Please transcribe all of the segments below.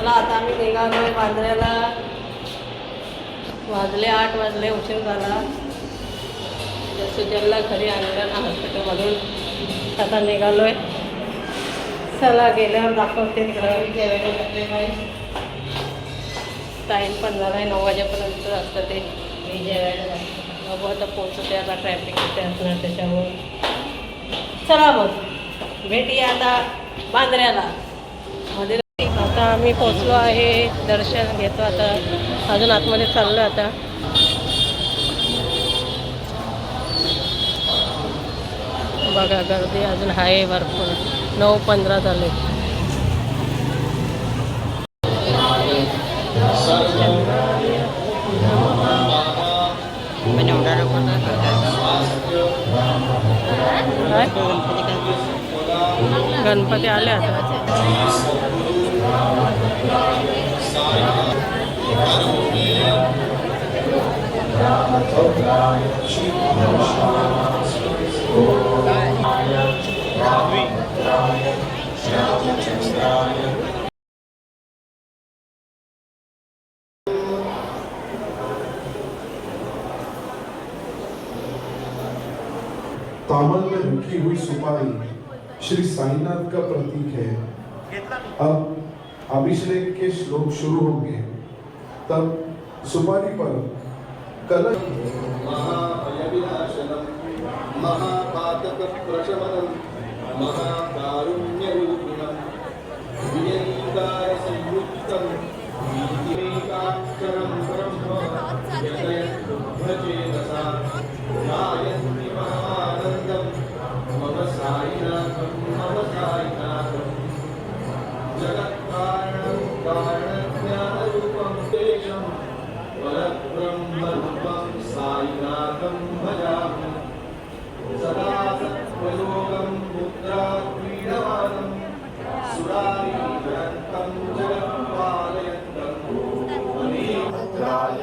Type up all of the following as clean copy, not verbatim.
चला आता आम्ही निघालोय बांद्र्याला. वाजले 8 वाजले, उशीर झाला. सुजलला घरी आणलं ना हॉस्पिटलमधून. आता निघालोय. चला गेल्यावर दाखवते तिकडं जेवायला काही. टाईम पण झाला आहे, 9 वाजेपर्यंत असतं ते. मी जेवायला बघू आता पोचते. आता ट्रॅफिक कुठे असणार त्याच्यामुळे. चला मग भेटूया आता बांद्र्याला मध्ये. आता आम्ही पोचलो आहे. दर्शन घेतो आता. अजून आतमध्ये चाललो आता. बघा गर्दी अजून आहे भरपूर. 9:15 झाले. गणपती आले आता. तामल में रखी हुई सुपारी श्री साईनाथ का प्रतीक है। अब अभिषेक के श्लोक शुरू होंगे, तब सुपारी पर कलश महापातक प्रशमनम महाकारुण्य रूपिणम वियंकार संयुक्तम वीतिकाक्षरम ब्रह्म यतयत् भजेतसा गायन्ति महानन्दं मम साईनाथं जगत्कारणं कारणज्ञानरूपं तेषं परब्रह्मरूपं साईनाथं भजामि। सदा सत्त्वयोगं मुद्राक्रीडमानं सुरारीरन्तं जगत्पालयन्तं भद्राय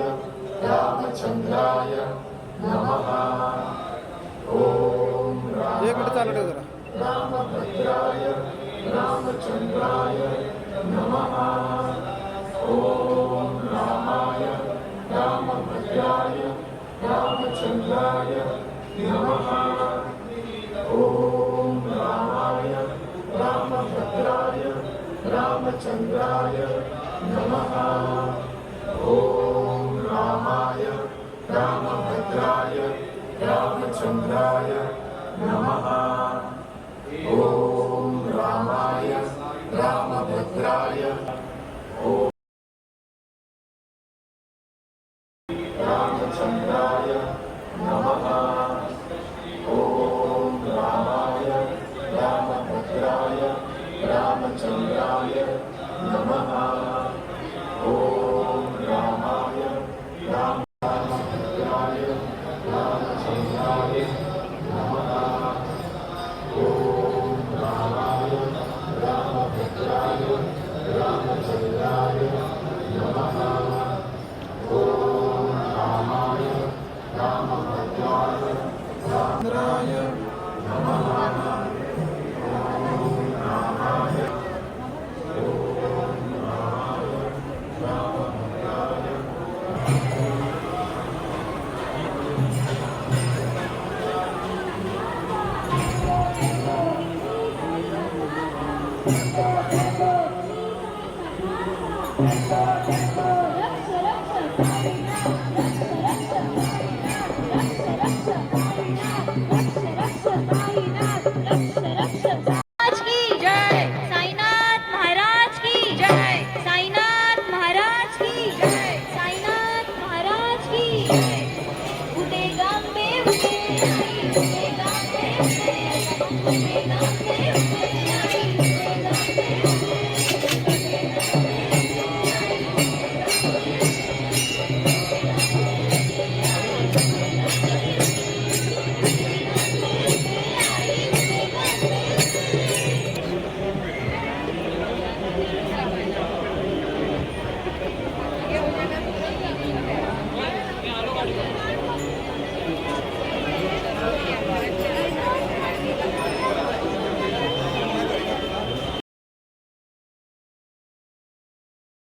रामचन्द्राय नमः। ओम रामभद्राय रामचन्द्राय नमः। ओम रामाय रामभद्राय रामचन्द्राय नमः। ओम रामाय रामभद्राय रामचन्द्राय नमः। ओम रामाय रामभद्राय रामचन्द्राय नमः। ओम रामाय रामभद्राय रामचन्द्राय नमः। ओम रामाय रामभद्राय रामचन्द्राय नमः। ओम रामाय रामभद्राय रामचन्द्राय नमः। ओम रामाय रामभद्राय रामचन्द्राय नमः। ओम रामाय रामभद्राय रामचन्द्राय नमः। Thank you.